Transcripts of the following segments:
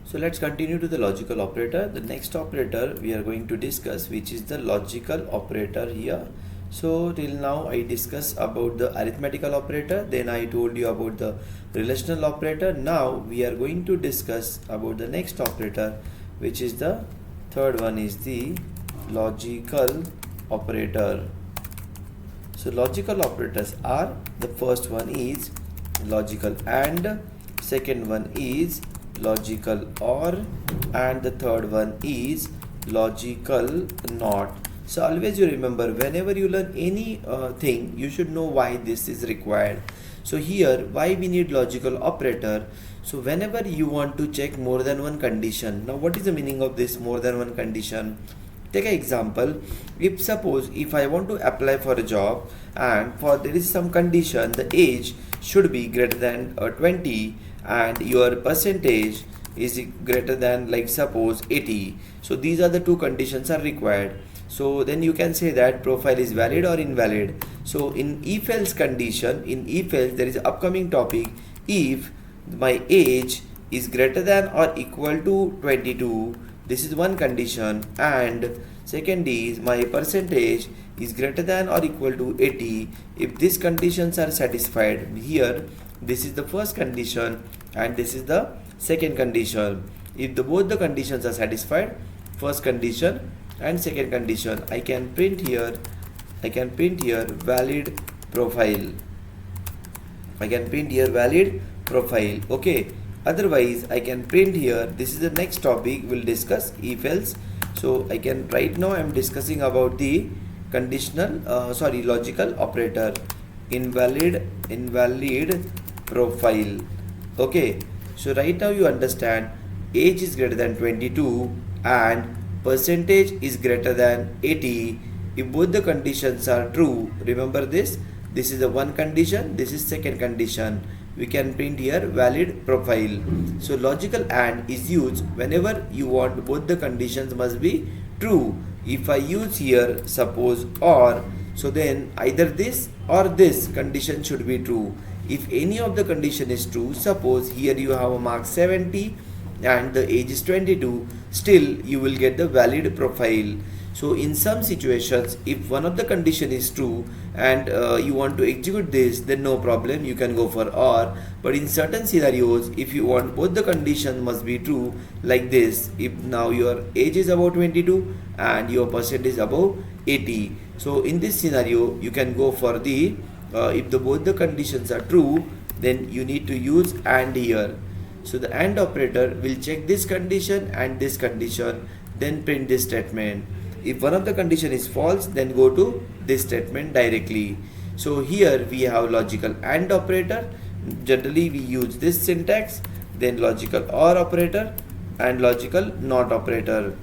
So let's continue to the logical operator. The next operator we are going to discuss, which is the logical operator here. So till now I discussed about the arithmetical operator, then I told you about the relational operator. Now we are going to discuss about the next operator, which is the third one, is the logical operator. So logical operators are, the first one is logical AND, second one is logical OR, and the third one is logical NOT. So always you remember, whenever you learn any thing, you should know why this is required. So here, why we need logical operator? So whenever you want to check more than one condition. Now what is the meaning of this more than one condition? Take an example. If suppose if I want to apply for a job, and for there is some condition, the age should be greater than 20 and your percentage is greater than, like, suppose 80. So these are the two conditions are required. So then you can say that profile is valid or invalid. So in if else condition, in if else there is upcoming topic, if my age is greater than or equal to 22, this is one condition, and second is my percentage is greater than or equal to 80. If these conditions are satisfied, here this is the first condition and this is the second condition. If both the conditions are satisfied, first condition and second condition, I can print here valid profile. I can print here valid profile. Okay. Otherwise, I can print here. This is the next topic we'll discuss, if else. So I can, right now I am discussing about the logical operator, invalid profile. Okay. So right now you understand age is greater than 22 and percentage is greater than 80. If both the conditions are true, remember this is the one condition, this is second condition, we can print here valid profile. So logical AND is used whenever you want both the conditions must be true. If I use here suppose OR, so then either this or this condition should be true. If any of the condition is true, suppose here you have a mark 70 and the age is 22, still you will get the valid profile. So in some situations, if one of the condition is true and you want to execute this, then no problem, you can go for OR. But in certain scenarios, if you want both the conditions must be true, like this, if now your age is above 22 and your percentage is above 80. So in this scenario, you can go for the, if both the conditions are true, then you need to use AND here. So the AND operator will check this condition and this condition, then print this statement. If one of the condition is false, then go to this statement directly. So here we have logical AND operator. Generally we use this syntax, then logical OR operator and logical NOT operator.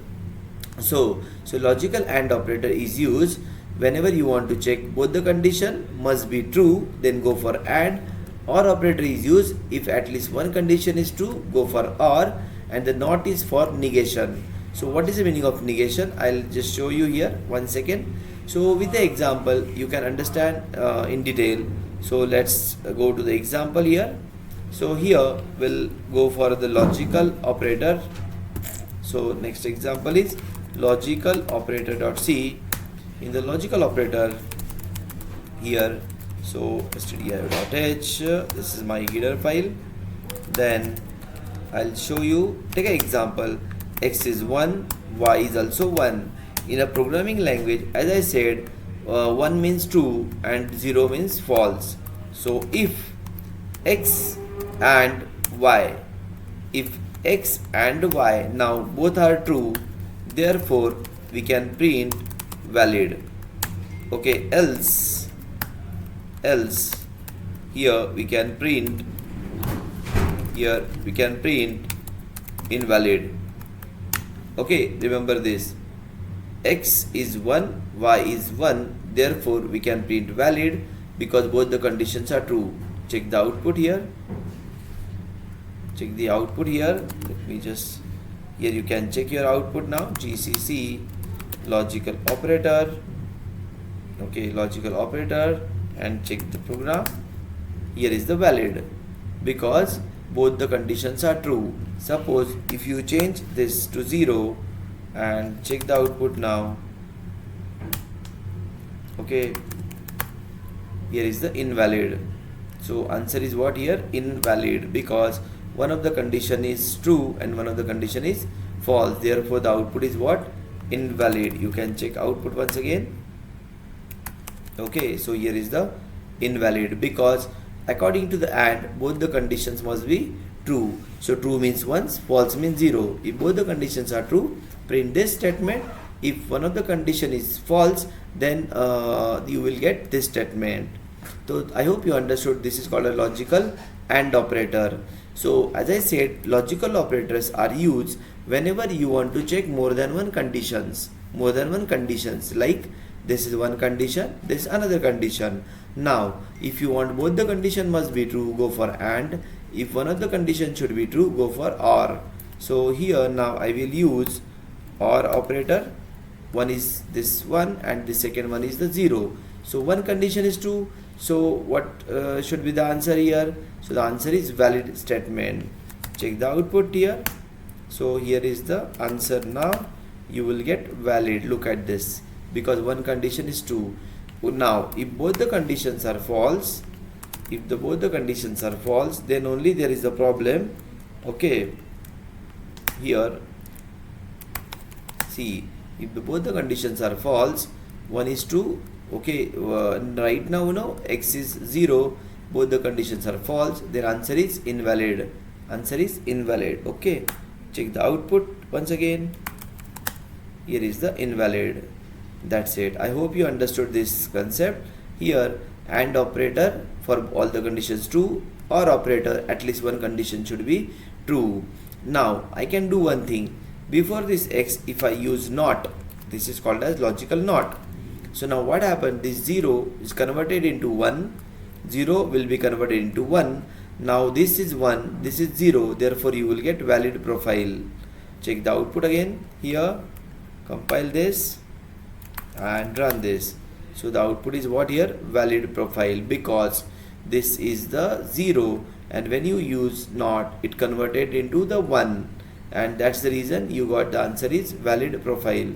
So logical AND operator is used whenever you want to check both the condition must be true, then go for AND. OR operator is used if at least one condition is true, go for OR, and the NOT is for negation. So what is the meaning of negation? I'll just show you here, 1 second. So with the example you can understand in detail. So let's go to the example here. So here we'll go for the logical operator. So next example is logical operator.c. In the logical operator here, so stdio.h, this is my header file. Then I'll show you, take an example, x is 1, y is also 1. In a programming language, as I said, 1 means true and 0 means false. So if x and y, now both are true, therefore we can print valid. Okay, else here we can print invalid. Okay, remember this, x is 1, y is 1, therefore we can print valid because both the conditions are true. Check the output here. Check the output here. Let me just, here you can check your output now. GCC logical operator. Okay, logical operator, and check the program. Here is the valid because both the conditions are true. Suppose if you change this to 0 and check the output now. Okay, here is the invalid. So answer is what here? Invalid, because one of the condition is true and one of the condition is false. Therefore the output is what? Invalid. You can check output once again. Okay, so here is the invalid, because according to the AND, both the conditions must be true. So true means 1, false means 0. If both the conditions are true, print this statement. If one of the condition is false, then you will get this statement. So I hope you understood. This is called a logical AND operator. So as I said, logical operators are used whenever you want to check more than one conditions. Like this is one condition, this is another condition. Now if you want both the condition must be true, go for AND. If one of the condition should be true, go for OR. So here now I will use OR operator. One is this one and the second one is the 0. So one condition is true. So what should be the answer here? So the answer is valid statement. Check the output here. So here is the answer now. You will get valid. Look at this, because one condition is true. Now if both the conditions are false, then only there is a problem. Okay, here see, if both the conditions are false, one is true. Okay, right now x is 0, both the conditions are false, their answer is invalid. Okay, check the output once again. Here is the invalid. That's it. I hope you understood this concept. Here AND operator for all the conditions true, OR operator at least one condition should be true. Now I can do one thing. Before this x, if I use NOT, this is called as logical NOT. So now what happened? This 0 is converted into 1. 0 will be converted into 1. Now this is 1, this is 0. Therefore you will get valid profile. Check the output again. Here, compile this and run this. So the output is what here? Valid profile, because this is the 0 and when you use NOT, it converted into the 1, and that's the reason you got the answer is valid profile.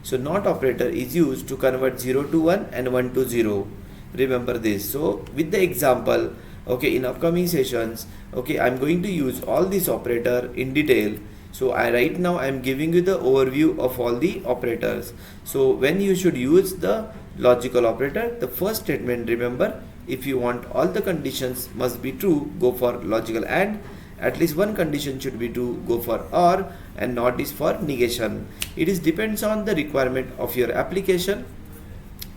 So NOT operator is used to convert 0 to 1 and 1 to 0. Remember this. So with the example, okay, in upcoming sessions, okay, I'm going to use all this operator in detail. So right now I'm giving you the overview of all the operators. So when you should use the logical operator, the first statement, remember, if you want all the conditions must be true, go for logical AND. At least one condition should be true, go for OR, and NOT is for negation. It is depends on the requirement of your application.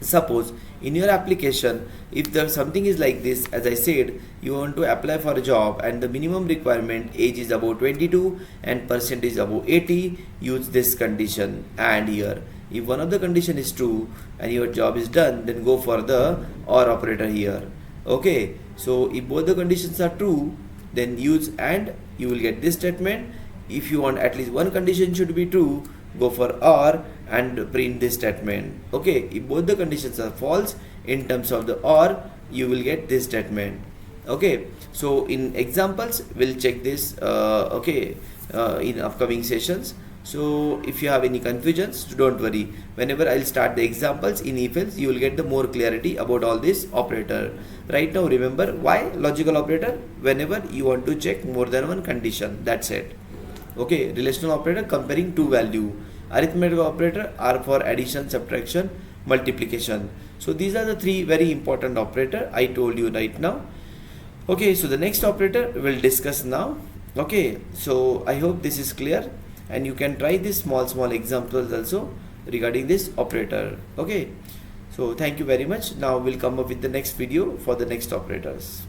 Suppose in your application, if there something is like this, as I said, you want to apply for a job and the minimum requirement age is about 22 and percentage above 80, use this condition and here. If one of the condition is true and your job is done, then go for the OR operator here. Okay, so if both the conditions are true, then use AND, you will get this statement. If you want at least one condition should be true, go for OR and print this statement. Okay, if both the conditions are false in terms of the OR, you will get this statement. Okay, so in examples we'll check this in upcoming sessions. So if you have any confusions, don't worry. Whenever I'll start the examples in if-else, you will get the more clarity about all this operator. Right now remember why logical operator? Whenever you want to check more than one condition, that's it. Okay, relational operator comparing two value. Arithmetic operator are for addition, subtraction, multiplication. So these are the three very important operator I told you right now. Okay, so the next operator we'll discuss now. Okay, so I hope this is clear and you can try this small examples also regarding this operator. Okay, so thank you very much. Now we'll come up with the next video for the next operators.